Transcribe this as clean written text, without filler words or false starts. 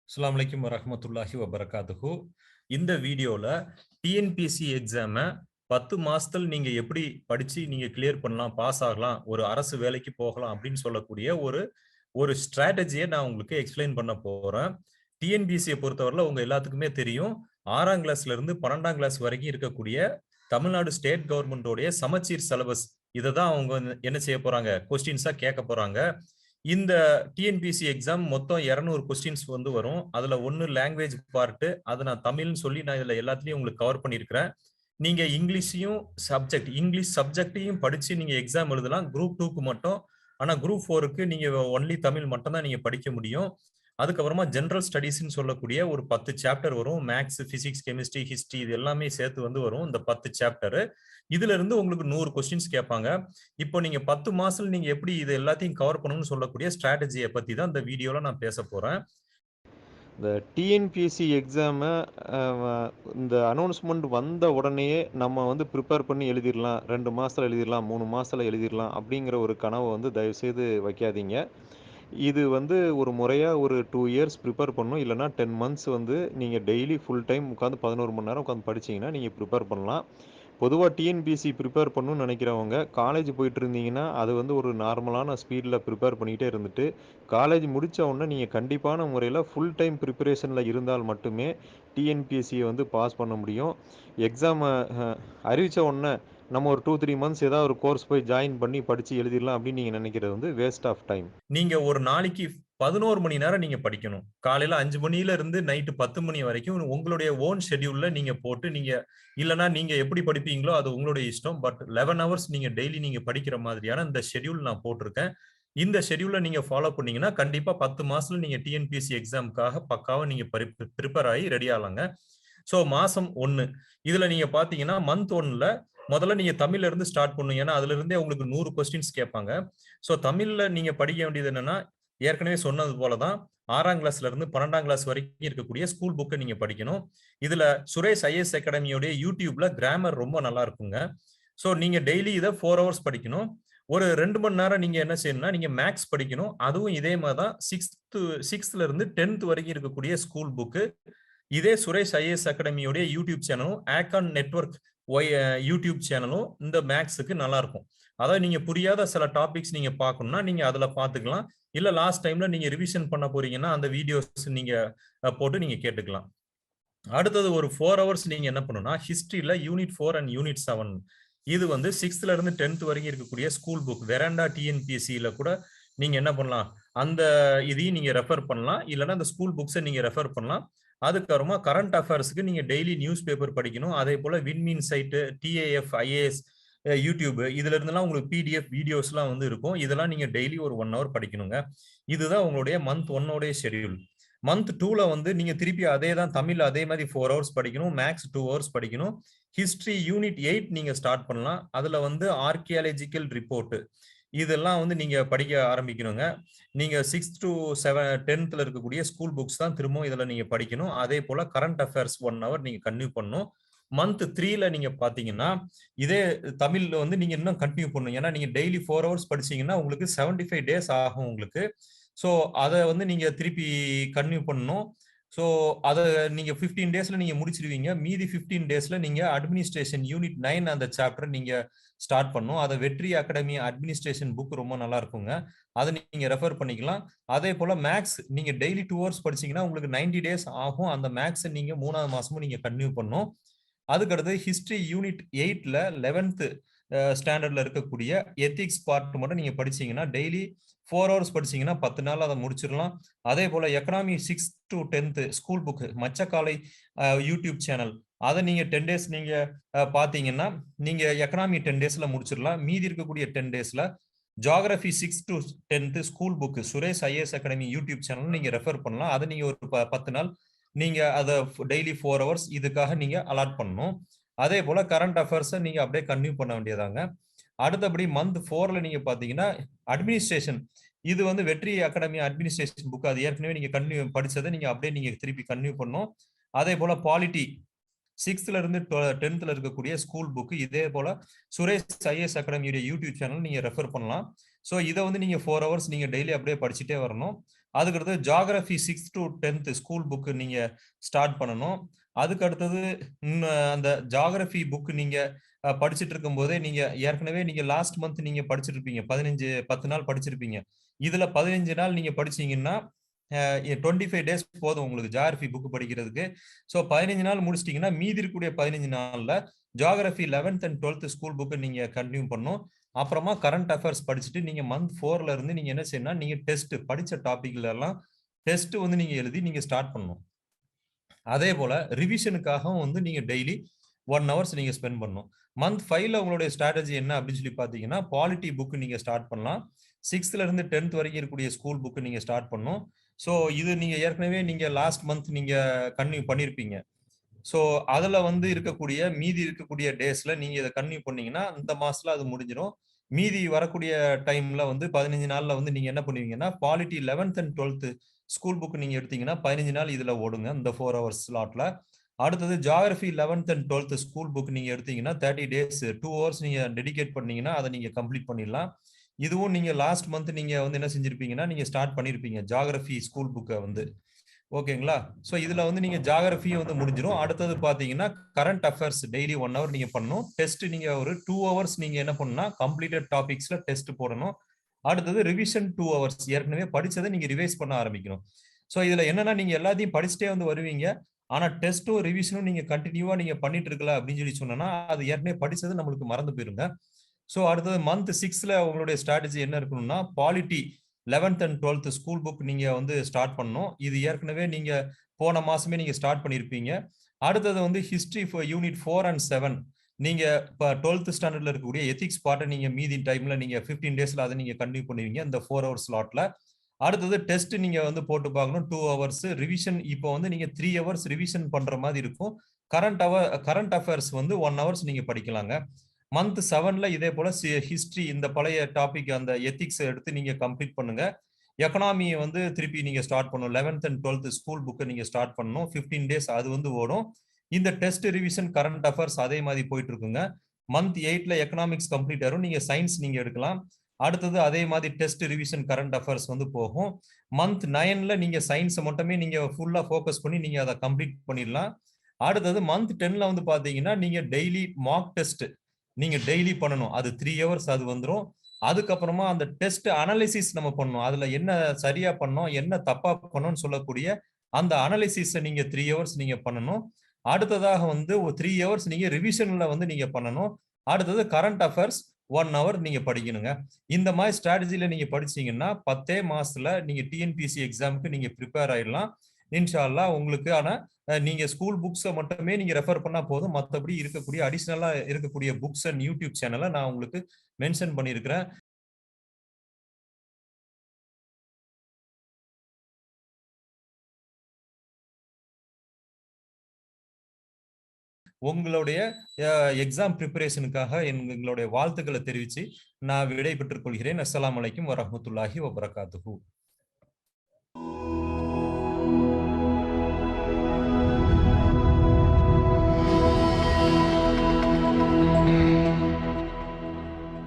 அஸ்ஸலாமு அலைக்கும் வரஹ்மத்துல்லாஹி வபரகாத்துஹு. இந்த வீடியோல டிஎன்பிஎஸ்சி எக்ஸாமை 10 மாசத்துல நீங்க எப்படி படிச்சு நீங்க கிளியர் பண்ணலாம், பாஸ் ஆகலாம், ஒரு அரசு வேலைக்கு போகலாம் அப்படின்னு சொல்லக்கூடிய ஒரு ஒரு ஸ்ட்ராட்டஜியை நான் உங்களுக்கு எக்ஸ்பிளைன் பண்ண போறேன். டிஎன்பிஎஸ்சியை பொறுத்தவரையில உங்க எல்லாத்துக்குமே தெரியும். 6ஆம் கிளாஸ்ல இருந்து 12ஆம் கிளாஸ் வரைக்கும் இருக்கக்கூடிய தமிழ்நாடு ஸ்டேட் கவர்மெண்டோடைய சமச்சீர் சிலபஸ் இதை தான் அவங்க என்ன செய்ய போறாங்க, கொஸ்டின்ஸா கேட்க போறாங்க. இந்த டிஎன்பிஎஸ்சி எக்ஸாம் மொத்தம் 200 கொஸ்டின்ஸ் வந்து வரும். அதுல ஒன்னு லாங்குவேஜ் பார்ட், அதை நான் தமிழ்னு சொல்லி நான் இதுல எல்லாத்துலயும் உங்களுக்கு கவர் பண்ணியிருக்கிறேன். நீங்க இங்கிலீஷ் சப்ஜெக்டையும் படிச்சு நீங்க எக்ஸாம் எழுதலாம் குரூப் 2க்கு மட்டும். ஆனா குரூப் 4க்கு நீங்க ஒன்லி தமிழ் மட்டும் தான் நீங்க படிக்க முடியும். அதுக்கப்புறமா ஜெனரல் ஸ்டடீஸ்ன்னு சொல்லக்கூடிய ஒரு 10 சாப்டர் வரும். மேக்ஸ், பிசிக்ஸ், கெமிஸ்ட்ரி, ஹிஸ்டரி இது எல்லாமே சேர்த்து வந்து வரும் இந்த 10 சாப்டர். இதுல இருந்து உங்களுக்கு 100 கொஸ்டின்ஸ் கேட்பாங்க. இப்போ நீங்க 10 மாசத்துல நீங்க எப்படி இது எல்லாத்தையும் கவர் பண்ணணும்னு சொல்லக்கூடிய ஸ்ட்ராட்டஜியை பத்தி தான் இந்த வீடியோல நான் பேச போறேன். இந்த டிஎன்பிஎஸ்சி எக்ஸாமை இந்த அனௌன்ஸ்மெண்ட் வந்த உடனேயே நம்ம வந்து ப்ரிப்பேர் பண்ணி எழுதிடலாம், 2 மாதத்தில் எழுதிடலாம், 3 மாதத்தில் எழுதிடலாம் அப்படிங்கிற ஒரு கனவை வந்து தயவுசெய்து வைக்காதீங்க. இது வந்து ஒரு முறையாக ஒரு 2 இயர்ஸ் ப்ரிப்பேர் பண்ணணும். இல்லைனா 10 மந்த்ஸ் வந்து நீங்கள் டெய்லி ஃபுல் டைம் உட்காந்து 11 மணி நேரம் உட்காந்து படிச்சிங்கன்னா நீங்கள் ப்ரிப்பேர் பண்ணலாம். பொதுவாக டிஎன்பிஎஸ்சி ப்ரிப்பேர் பண்ணணும்னு நினைக்கிறவங்க காலேஜ் போயிட்டு இருந்தீங்கன்னா அது வந்து ஒரு நார்மலான ஸ்பீடில் ப்ரிப்பேர் பண்ணிக்கிட்டே இருந்துட்டு காலேஜ் முடித்த உடனே நீங்கள் கண்டிப்பான முறையில் ஃபுல் டைம் ப்ரிப்பரேஷனில் இருந்தால் மட்டுமே டிஎன்பிஎஸ்சியை வந்து பாஸ் பண்ண முடியும். எக்ஸாமை அறிவித்த உடனே நம்ம ஒரு 2-3 மந்த்ஸ் ஏதாவது ஒரு கோர்ஸ் போய் ஜாயின் பண்ணி படித்து எழுதிடலாம் அப்படின்னு நீங்கள் நினைக்கிறது வந்து வேஸ்ட் ஆஃப் டைம். நீங்க ஒரு நாளைக்கு 11 மணி நேரம் நீங்க படிக்கணும். காலையில 5 மணில இருந்து நைட்டு 10 மணி வரைக்கும் உங்களுடைய ஓன் ஷெட்யூல்ல நீங்க போட்டு நீங்க இல்லனா நீங்க எப்படி படிப்பீங்களோ அது உங்களுடைய இஷ்டம். பட் 11 ஹவர்ஸ் நீங்க டெய்லி நீங்க படிக்கிற மாதிரியான இந்த ஷெட்யூல் நான் போட்டிருக்கேன். இந்த ஷெட்யூலை நீங்க ஃபாலோ பண்ணீங்கன்னா கண்டிப்பா 10 மாசத்துல நீங்க டிஎன்பிஎஸ்சி எக்ஸாமுக்காக பக்காவா நீங்க ப்ரிப்பேர் ஆகி ரெடி ஆகலாங்க. சோ மாசம் 1 இதுல நீங்க பாத்தீங்கன்னா மந்த் 1ல முதல்ல நீங்க தமிழ்ல இருந்து ஸ்டார்ட் பண்ணுங்க. ஏன்னா அதுல இருந்தே உங்களுக்கு 100 கொஸ்டின்ஸ் கேட்பாங்க. சோ தமிழ்ல நீங்க படிக்க வேண்டியது என்னன்னா ஏற்கனவே சொன்னது போலதான் 6ஆம் கிளாஸ்ல இருந்து 12ஆம் கிளாஸ் வரைக்கும் இருக்கக்கூடிய ஸ்கூல் புக்கை நீங்க படிக்கணும். இதுல சுரேஷ் ஐஏஎஸ் அகாடமியோட யூடியூப்ல கிராமர் ரொம்ப நல்லா இருக்குங்க. சோ நீங்க டெய்லி இதை 4 ஹவர்ஸ் படிக்கணும். ஒரு 2 மணி நேரம் நீங்க என்ன செய்யணும்னா நீங்க மேக்ஸ் படிக்கணும். அதுவும் இதே மாதிரி தான் சிக்ஸ்த்ல இருந்து 10th வரைக்கும் இருக்கக்கூடிய ஸ்கூல் புக்கு. இதே சுரேஷ் ஐஏஎஸ் அகாடமியோட யூடியூப் சேனலும் ஆக்கான் நெட்வொர்க் யூடியூப் சேனலும் இந்த மேக்ஸுக்கு நல்லா இருக்கும். அதாவது நீங்க புரியாத சில டாபிக்ஸ் நீங்க பார்க்கணும்னா நீங்க அதுல பாத்துக்கலாம். இல்ல லாஸ்ட் டைம்ல நீங்க ரிவிஷன் பண்ண போறீங்கன்னா அந்த வீடியோஸ் நீங்க போட்டு நீங்க கேட்டுக்கலாம். அடுத்தது ஒரு 4 ஹவர்ஸ் நீங்க என்ன பண்ணணும்னா ஹிஸ்டரியில யூனிட் 4 அண்ட் யூனிட் 7 இது வந்து 6th இருந்து 10th வரைக்கும் இருக்கக்கூடிய ஸ்கூல் புக் வெராண்டா டிஎன்பிஎஸ்சியில கூட நீங்க என்ன பண்ணலாம், அந்த இதையும் நீங்க ரெஃபர் பண்ணலாம். இல்லைன்னா அந்த ஸ்கூல் புக்ஸை நீங்க ரெஃபர் பண்ணலாம். அதுக்கப்புறமா கரண்ட் அஃபேர்ஸ்க்கு நீங்க டெய்லி நியூஸ் பேப்பர் படிக்கணும். அதே போல விண்மீன் சைட்டு, டிஏஎஃப், ஐஏஎஸ், யூடியூப் இதுல இருந்தெல்லாம் உங்களுக்கு பிடிஎஃப் வீடியோஸ் எல்லாம் வந்து இருக்கும். இதெல்லாம் நீங்க டெய்லி ஒரு 1 ஹவர் படிக்கணுங்க. இதுதான் உங்களுடைய மந்த் 1 ஷெட்யூல். மந்த் 2ல வந்து நீங்க திருப்பி அதே தான் தமிழ் அதே மாதிரி 4 ஹவர்ஸ் படிக்கணும். மேக்ஸ் 2 ஹவர்ஸ் படிக்கணும். ஹிஸ்டரி யூனிட் 8 நீங்க ஸ்டார்ட் பண்ணலாம். அதுல வந்து ஆர்கியாலஜிக்கல் ரிப்போர்ட் இதெல்லாம் வந்து நீங்க படிக்க ஆரம்பிக்கணுங்க. நீங்க 6th to 10th இருக்கக்கூடிய ஸ்கூல் புக்ஸ் தான் திரும்பவும் இதுல நீங்க படிக்கணும். அதே போல கரண்ட் அஃபேர்ஸ் 1 ஹவர் நீங்க கன்டினியூ பண்ணணும். மந்த் 3ல நீங்க பாத்தீங்கன்னா இதே தமிழ்ல வந்து நீங்க இன்னும் கண்டினியூ பண்ணணும். ஏன்னா நீங்க டெய்லி 4 ஹவர்ஸ் படிச்சீங்கன்னா உங்களுக்கு 75 டேஸ் ஆகும் உங்களுக்கு. ஸோ அதை வந்து நீங்க திருப்பி கன்டினியூ பண்ணணும். ஸோ அதை நீங்க 15 டேஸ்ல நீங்க முடிச்சிருவீங்க. மீதி 15 டேஸ்ல நீங்க அட்மினிஸ்ட்ரேஷன் யூனிட் 9 அந்த சாப்டர் நீங்க ஸ்டார்ட் பண்ணும். அதை வெற்றி அகாடமி அட்மினிஸ்ட்ரேஷன் புக் ரொம்ப நல்லா இருக்குங்க. அதை நீங்க ரெஃபர் பண்ணிக்கலாம். அதே போல மேக்ஸ் நீங்க டெய்லி 2 ஹவர்ஸ் படிச்சீங்கன்னா உங்களுக்கு 90 டேஸ் ஆகும். அந்த மேக்ஸ் நீங்க 3ஆவது மாசமும் நீங்க கன்டினியூ பண்ணும். அதுக்கடுத்து ஹிஸ்டரி யூனிட் 8ல 11th ஸ்டாண்டர்ட்ல இருக்கக்கூடிய எத்திக்ஸ் பார்ட் மட்டும் நீங்க படிச்சீங்கன்னா டெய்லி 4 ஹவர்ஸ் படிச்சீங்கன்னா 10 நாள் அதை முடிச்சிடலாம். அதே போல economy 6th to 10th school book மச்சக்காலை யூடியூப் சேனல் அதை நீங்க 10 டேஸ் நீங்க பாத்தீங்கன்னா நீங்க எக்கனாமி 10 டேஸ்ல முடிச்சிடலாம். மீதி இருக்கக்கூடிய 10 டேஸ்ல geography 6th to 10th school book Suresh IAS academy YouTube channel நீங்க ரெஃபர் பண்ணலாம். அதை நீங்க ஒரு 10 நாள் நீங்க அதை டெய்லி 4 ஹவர்ஸ் இதுக்காக நீங்க அலாட் பண்ணணும். அதே போல கரண்ட் அஃபேர்ஸை நீங்க அப்படியே கன்டினியூ பண்ண வேண்டியதாங்க. அடுத்தபடி மந்த் 4ல நீங்க பாத்தீங்கன்னா அட்மினிஸ்ட்ரேஷன் இது வந்து வெற்றி அகாடமி அட்மினிஸ்ட்ரேஷன் புக் அது ஏற்கனவே நீங்க கன்டினியூ படிச்சதை நீங்க அப்படியே நீங்க திருப்பி கன்டினியூ பண்ணணும். அதே போல பாலிட்டி 6th இருந்து 10th இருக்கக்கூடிய ஸ்கூல் புக் இதே போல சுரேஷ் ஐஏஎஸ் அகாடமியோட யூடியூப் சேனல் நீங்க ரெஃபர் பண்ணலாம். ஸோ இதை வந்து நீங்க 4 ஹவர்ஸ் நீங்க டெய்லி அப்படியே படிச்சுட்டே வரணும். அதுக்கு அடுத்தது geography 6th to 10th school book நீங்க ஸ்டார்ட் பண்ணணும். அதுக்கு அடுத்தது அந்த ஜியோகிராஃபி புக் நீங்க படிச்சுட்டு இருக்கும்போதே நீங்க ஏற்கனவே நீங்க லாஸ்ட் மந்த் நீங்க படிச்சுட்டு இருப்பீங்க. 10 நாள் படிச்சிருப்பீங்க. இதுல 15 நாள் நீங்க படிச்சீங்கன்னா 25 டேஸ் போதும் உங்களுக்கு ஜியோகிராஃபி புக் படிக்கிறதுக்கு. ஸோ 15 நாள் முடிச்சிட்டீங்கன்னா மீதி இருக்கக்கூடிய 15 நாள்ல geography 11th and 12th school book நீங்க கண்டினியூ பண்ணணும். அப்புறமா கரண்ட் அஃபேர்ஸ் படிச்சுட்டு நீங்க மந்த் 4ல இருந்து நீங்க என்ன செய்யணும்னா நீங்க டெஸ்ட் படிச்ச டாபிக்ல எல்லாம் டெஸ்ட் வந்து நீங்க எழுதி நீங்க ஸ்டார்ட் பண்ணணும். அதே போல ரிவிஷனுக்காகவும் வந்து நீங்க டெய்லி 1 ஹவர்ஸ் நீங்க ஸ்பெண்ட் பண்ணணும். மந்த் 5ல உங்களுடைய ஸ்ட்ராட்டஜி என்ன அப்படின்னு சொல்லி பாத்தீங்கன்னா பாலிட்டி புக் நீங்க ஸ்டார்ட் பண்ணலாம். 6th இருந்து 10th வரைக்கும் இருக்கக்கூடிய ஸ்கூல் புக் நீங்க ஸ்டார்ட் பண்ணணும். ஸோ இது நீங்க ஏற்கனவே நீங்க லாஸ்ட் மந்த் நீங்க கன்டினியூ பண்ணிருப்பீங்க. ஸோ அதுல வந்து மீதி இருக்கக்கூடிய டேஸ்ல நீங்க இதை கன்டினியூ பண்ணீங்கன்னா இந்த மாசத்துல அது முடிஞ்சிடும். மீதி வரக்கூடிய டைம்ல வந்து 15 நாள்ல வந்து நீங்க என்ன பண்ணுவீங்கன்னா polity 11th and 12th school book நீங்க எடுத்தீங்கன்னா 15 நாள் இதுல ஓடுங்க இந்த 4 ஹவர்ஸ் ஸ்லாட்ல. அடுத்தது geography 11th and 12th school book நீங்க எடுத்தீங்கன்னா 30 டேஸ் 2 ஹவர்ஸ் நீங்க டெடிகேட் பண்ணீங்கன்னா அதை நீங்க கம்ப்ளீட் பண்ணிடலாம். இதுவும் நீங்க லாஸ்ட் மந்த் நீங்க வந்து என்ன செஞ்சிருப்பீங்கன்னா நீங்க ஸ்டார்ட் பண்ணிருப்பீங்க ஜியோகிராஃபி ஸ்கூல் புக்கை வந்து. ஓகேங்களா? சோ இதுல வந்து நீங்க ஜியோகிராஃபியும் வந்து முடிஞ்சிரும். அடுத்தது பாத்தீங்கன்னா கரண்ட் அஃபேர்ஸ் டெய்லி 1 ஹவர் நீங்க பண்ணணும். டெஸ்ட் நீங்க ஒரு 2 ஹவர்ஸ் நீங்க என்ன பண்ணணும்னா கம்ப்ளீட்டட் டாபிக்ஸ்ல டெஸ்ட் போடணும். அடுத்தது ரிவிஷன் 2 ஹவர்ஸ் ஏற்கனவே படிச்சதை நீங்க ரிவைஸ் பண்ண ஆரம்பிக்கணும். சோ இதுல என்னன்னா நீங்க எல்லாத்தையும் படிச்சுட்டே வந்து வருவீங்க. ஆனா டெஸ்ட்டும் ரிவிஷனும் நீங்க கண்டினியூவா நீங்க பண்ணிட்டு இருக்கல அப்படின்னு சொல்லி சொன்னா அது ஏற்கனவே படிச்சது நம்மளுக்கு மறந்து போயிருங்க. சோ அடுத்தது மந்த் 6ல உங்களுடைய ஸ்ட்ராட்டஜி என்ன இருக்கணும்னா polity 11th and 12th school book நீங்க வந்து ஸ்டார்ட் பண்ணணும். இது ஏற்கனவே நீங்க போன மாசமே நீங்க ஸ்டார்ட் பண்ணிருப்பீங்க. அடுத்தது வந்து ஹிஸ்டரி யூனிட் 4 and 7 நீங்க இப்ப 12th ஸ்டாண்டர்ட்ல இருக்கக்கூடிய எத்திக்ஸ் பார்ட்டை நீங்க மீதி டைம்ல நீங்க 15 டேஸ்ல அதை நீங்க கண்டினியூ பண்ணுவீங்க இந்த 4 ஹவர் ஸ்லாட்ல. அடுத்தது டெஸ்ட் நீங்க வந்து போட்டு பார்க்கணும் 2 ஹவர்ஸ். ரிவிஷன் இப்போ வந்து நீங்க 3 ஹவர்ஸ் ரிவிஷன் பண்ற மாதிரி இருக்கும். கரண்ட் அஃபேர்ஸ் வந்து 1 ஹவர்ஸ் நீங்க படிக்கலாங்க. மந்த் 7ல இதே போல ஹிஸ்டரி இந்த பழைய டாபிக் அந்த எத்திக்ஸ் எடுத்து நீங்க கம்ப்ளீட் பண்ணுங்க. எக்கனாமி வந்து திருப்பி நீங்க ஸ்டார்ட் பண்ணணும். 11th and 12th ஸ்கூல் புக்கை நீங்க ஸ்டார்ட் பண்ணணும். 15 டேஸ் அது வந்து ஓடும். இந்த டெஸ்ட் ரிவிஷன் கரண்ட் அஃபேர்ஸ் அதே மாதிரி போயிட்டு இருக்குங்க. மந்த் 8ல எக்கனாமிக்ஸ் கம்ப்ளீட் ஆகும். நீங்க சயின்ஸ் நீங்க எடுக்கலாம். அடுத்தது அதே மாதிரி டெஸ்ட் ரிவிஷன் கரண்ட் அஃபேர்ஸ் வந்து போகும். மந்த் 9ல நீங்க சயின்ஸை மட்டுமே நீங்க ஃபுல்லா ஃபோக்கஸ் பண்ணி நீங்க அதை கம்ப்ளீட் பண்ணிடலாம். அடுத்தது மந்த் 10ல வந்து பாத்தீங்கன்னா நீங்க டெய்லி மார்க் டெஸ்ட் நீங்க டெய்லி பண்ணணும். அது 3 ஹவர்ஸ் அது வந்துரும். அதுக்கப்புறமா அந்த டெஸ்ட் அனாலிசிஸ் நம்ம பண்ணணும். அதுல என்ன சரியா பண்ணோம், என்ன தப்பா பண்ணோம்னு சொல்லக்கூடிய அந்த அனாலிசிஸை நீங்க 3 ஹவர்ஸ் நீங்க பண்ணணும். அடுத்ததாக வந்து ஒரு 3 ஹவர்ஸ் நீங்க ரிவிஷன்ல வந்து நீங்க பண்ணணும். அடுத்தது கரண்ட் அஃபேர்ஸ் 1 ஹவர் நீங்க படிக்கணுங்க. இந்த மாதிரி ஸ்ட்ராட்டஜில நீங்க படிச்சீங்கன்னா 10 மாசத்துல நீங்க டிஎன்பிஎஸ்சி எக்ஸாமுக்கு நீங்க ப்ரிப்பேர் ஆயிடலாம். இன்ஷா அல்லாஹ் உங்களுக்கு ஆனா நீங்க ஸ்கூல் புக்ஸை மட்டுமே நீங்க ரெஃபர் பண்ணா போதும். மற்றபடி இருக்கக்கூடிய அடிஷனலா இருக்கக்கூடிய புக்ஸ் அண்ட் யூடியூப் சேனலை நான் உங்களுக்கு மென்ஷன் பண்ணியிருக்கிறேன். உங்களுடைய எக்ஸாம் ப்ரிப்பரேஷனுக்காக எங்களுடைய வாழ்த்துக்களை தெரிவிச்சு நான் விடை பெற்றுக் கொள்கிறேன். அஸ்ஸலாமு அலைக்கும் வரஹ்மத்துல்லாஹி வபரகாத்துஹு.